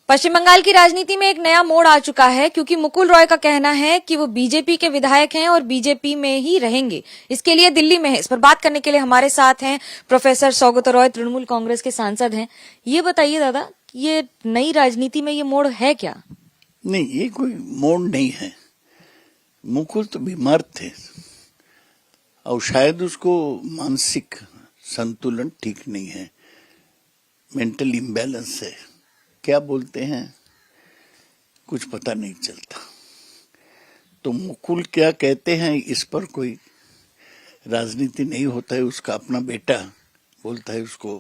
पश्चिम बंगाल की राजनीति में एक नया मोड़ आ चुका है क्योंकि मुकुल रॉय का कहना है कि वो बीजेपी के विधायक हैं और बीजेपी में ही रहेंगे। इसके लिए दिल्ली में है। इस पर बात करने के लिए हमारे साथ हैं प्रोफेसर सौगत रॉय, तृणमूल कांग्रेस के सांसद हैं। ये बताइए दादा, ये नई राजनीति में ये मोड़ है क्या? नहीं, ये कोई मोड़ नहीं है। मुकुल तो बीमार थे और शायद उसको मानसिक संतुलन ठीक नहीं है, मेंटल इम्बैलेंस है। क्या बोलते हैं कुछ पता नहीं चलता। तो मुकुल क्या कहते हैं इस पर कोई राजनीति नहीं होता है। उसका अपना बेटा बोलता है उसको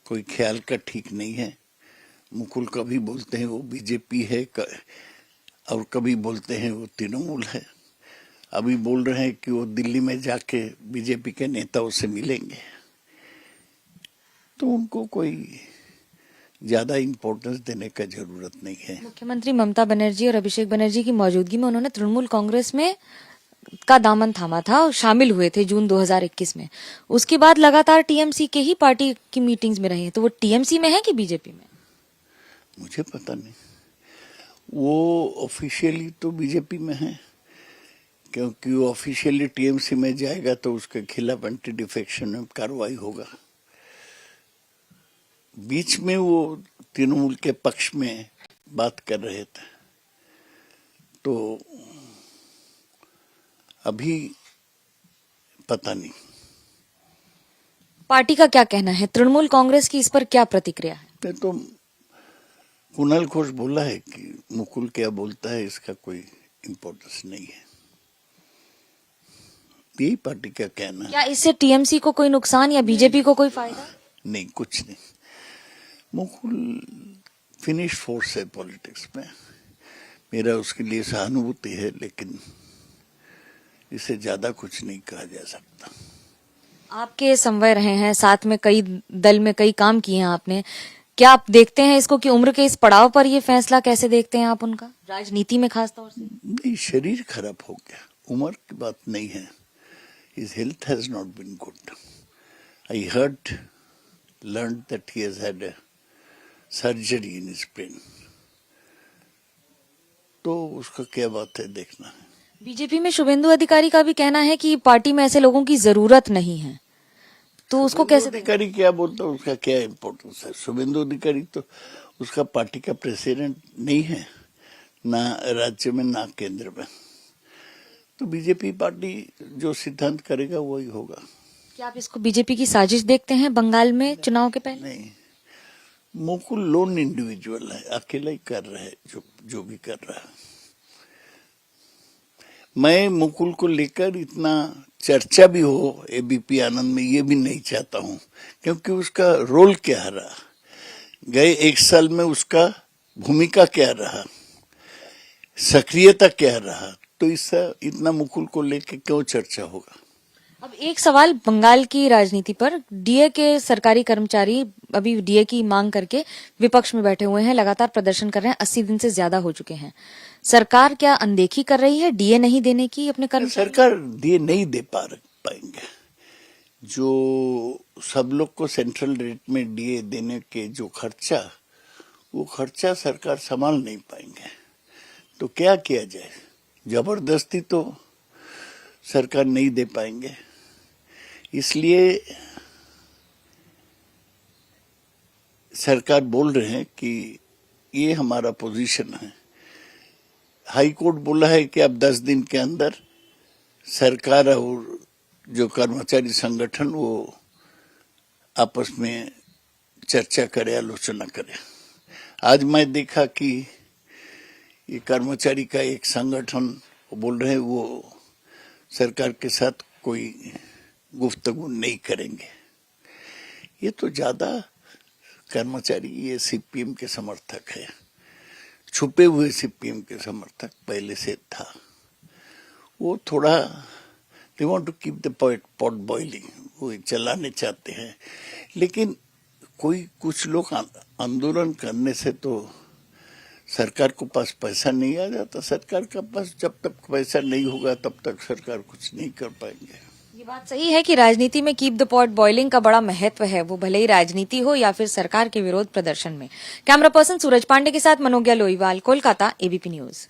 कोई ख्याल का ठीक नहीं है। मुकुल कभी बोलते हैं वो बीजेपी है और कभी बोलते हैं वो तृणमूल है। अभी बोल रहे हैं कि वो दिल्ली में जाके बीजेपी के नेताओं से मिलेंगे, तो उनको कोई ज्यादा इम्पोर्टेंस देने का जरूरत नहीं है। मुख्यमंत्री ममता बनर्जी और अभिषेक बनर्जी की मौजूदगी में उन्होंने तृणमूल कांग्रेस में का दामन थामा था और शामिल हुए थे जून 2021 में। उसके बाद लगातार टीएमसी के ही पार्टी की मीटिंग्स में रहे हैं। तो वो टीएमसी में है कि बीजेपी में? मुझे पता नहीं। वो ऑफिशियली तो बीजेपी में है, क्योंकि वो ऑफिशियली टीएमसी में जाएगा तो उसके खिलाफ एंटी डिफेक्शन में कार्रवाई होगा। बीच में वो तृणमूल के पक्ष में बात कर रहे थे, तो अभी पता नहीं। पार्टी का क्या कहना है? तृणमूल कांग्रेस की इस पर क्या प्रतिक्रिया है? तो कुणाल घोष बोला है कि मुकुल क्या बोलता है इसका कोई इम्पोर्टेंस नहीं है। यही पार्टी का कहना है। क्या इससे टीएमसी को कोई नुकसान या बीजेपी को कोई फायदा? नहीं, कुछ नहीं। मुकुल फिनिश फोर्स है पॉलिटिक्स में। मेरा उसके लिए सहानुभूति है, लेकिन इससे ज्यादा कुछ नहीं कहा जा सकता। आपके समवय रहे हैं, साथ में कई दल में कई काम किए हैं आपने। क्या आप देखते हैं इसको कि उम्र के इस पड़ाव पर ये फैसला कैसे देखते हैं आप उनका, राजनीति में खास तौर से? नहीं, शरीर खराब हो गया, उम्र की बात नहीं है। His health has not been good. I learned that he has had a surgery in his brain. तो उसका क्या बात है देखना है। बीजेपी में शुभेंदु अधिकारी का भी कहना है कि पार्टी में ऐसे लोगों की जरूरत नहीं है, तो उसको कैसे? अधिकारी क्या बोलता है, उसका क्या इम्पोर्टेंस है? शुभेंदु अधिकारी तो उसका पार्टी का प्रेसिडेंट नहीं है, ना राज्य में ना केंद्र में। तो बीजेपी पार्टी जो सिद्धांत करेगा वही होगा। क्या आप इसको बीजेपी की साजिश देखते हैं बंगाल में चुनाव के पहले? नहीं, मुकुल लोन इंडिविजुअल है, अकेला ही कर रहा है जो भी कर रहा है। मैं मुकुल को लेकर इतना चर्चा भी हो एबीपी आनंद में ये भी नहीं चाहता हूं, क्योंकि उसका रोल क्या रहा, गए 1 साल में उसका भूमिका क्या रहा, सक्रियता क्या रहा, तो इससे इतना मुकुल को लेकर क्यों चर्चा होगा। अब एक सवाल बंगाल की राजनीति पर। डीए के सरकारी कर्मचारी अभी डीए की मांग करके विपक्ष में बैठे हुए हैं, लगातार प्रदर्शन कर रहे हैं, 80 दिन से ज्यादा हो चुके हैं। सरकार क्या अनदेखी कर रही है डीए नहीं देने की अपने कर्मचारी? सरकार डीए नहीं दे पाएंगे। जो सब लोग को सेंट्रल रेट में डीए देने के जो खर्चा, वो खर्चा सरकार संभाल नहीं पाएंगे। तो क्या किया जाए? जबरदस्ती तो सरकार नहीं दे पाएंगे। इसलिए सरकार बोल रहे हैं कि ये हमारा पोजीशन है। हाई कोर्ट बोला है कि अब 10 दिन के अंदर सरकार और जो कर्मचारी संगठन वो आपस में चर्चा करे, आलोचना करे। आज मैं देखा कि ये कर्मचारी का एक संगठन बोल रहे हैं वो सरकार के साथ कोई गुफ्तगू नहीं करेंगे। ये तो ज्यादा कर्मचारी ये सीपीएम के समर्थक है, छुपे हुए सीपीएम के समर्थक पहले से था। वो थोड़ा they want to keep the pot boiling, वो चलाने चाहते हैं। लेकिन कुछ लोग आंदोलन करने से तो सरकार को पास पैसा नहीं आ जाता। सरकार का पास जब तक पैसा नहीं होगा तब तक सरकार कुछ नहीं कर पाएंगे। ये बात सही है कि राजनीति में कीप द पॉट बॉइलिंग का बड़ा महत्व है, वो भले ही राजनीति हो या फिर सरकार के विरोध प्रदर्शन में। कैमरा पर्सन सूरज पांडे के साथ मनोज्ञा लोईवाल, कोलकाता, एबीपी न्यूज।